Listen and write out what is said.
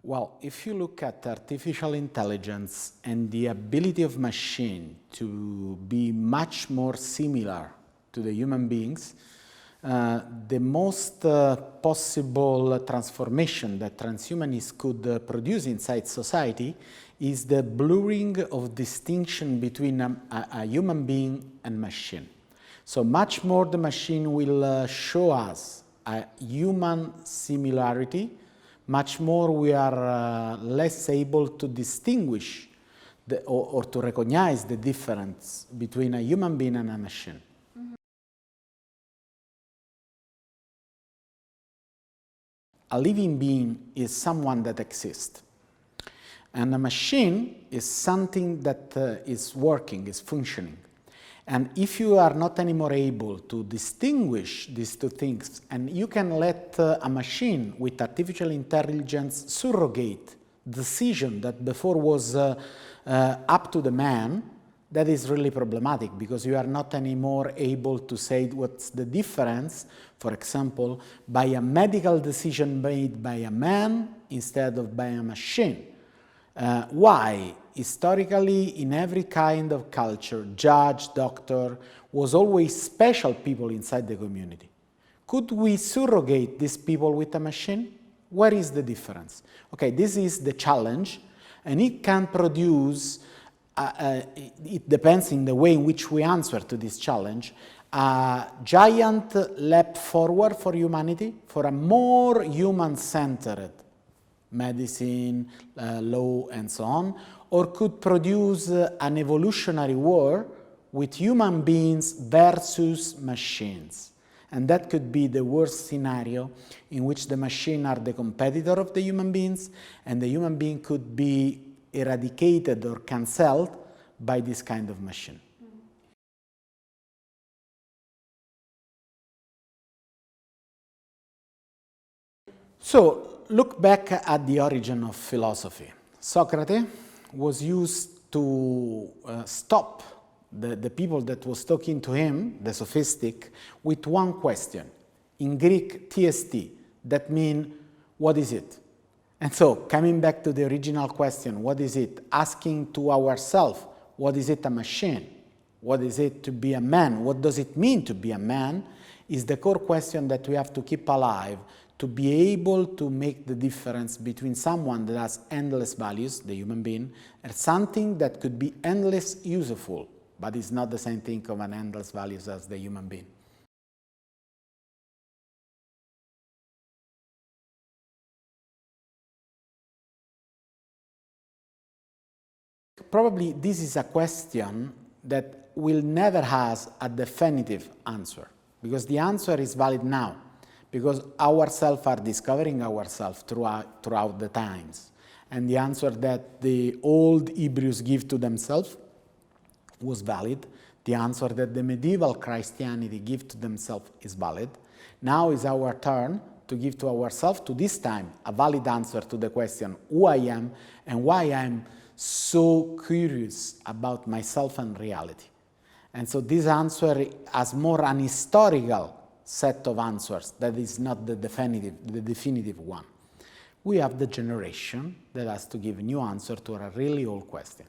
Well, if you look at artificial intelligence and the ability of machine to be much more similar to the human beings, the most possible transformation that transhumanists could produce inside society is the blurring of distinction between a human being and machine. So much more the machine will show us a human similarity, much more we are less able to distinguish or to recognize the difference between a human being and a machine. A living being is someone that exists, and a machine is something that is working, is functioning. And if you are not anymore able to distinguish these two things, and you can let a machine with artificial intelligence surrogate decision that before was up to the man, that is really problematic, because you are not anymore able to say what's the difference, for example, by a medical decision made by a man instead of by a machine. Why? Historically, in every kind of culture, judge, doctor, was always special people inside the community. Could we surrogate these people with a machine? Where is the difference? Okay, this is the challenge, and it can produce, it depends in the way in which we answer to this challenge, a giant leap forward for humanity, for a more human-centered medicine, law, and so on, or could produce an evolutionary war with human beings versus machines. And that could be the worst scenario, in which the machine are the competitor of the human beings, and the human being could be eradicated or cancelled by this kind of machine. So, look back at the origin of philosophy. Socrates was used to stop the people that was talking to him, the sophistic, with one question. In Greek, TST, that means, what is it? And so, coming back to the original question, what is it? Asking to ourselves, what is it, a machine? What is it to be a man? What does it mean to be a man? Is the core question that we have to keep alive, to be able to make the difference between someone that has endless values, the human being, and something that could be endless useful, but is not the same thing of an endless values as the human being. Probably this is a question that will never have a definitive answer, because the answer is valid now, because ourselves are discovering ourselves throughout the times. And the answer that the old Hebrews give to themselves was valid. The answer that the medieval Christianity give to themselves is valid. Now is our turn to give to ourselves, to this time, a valid answer to the question who I am and why I'm so curious about myself and reality. And so this answer has more an historical set of answers that is not the definitive one. We have the generation that has to give a new answer to a really old question.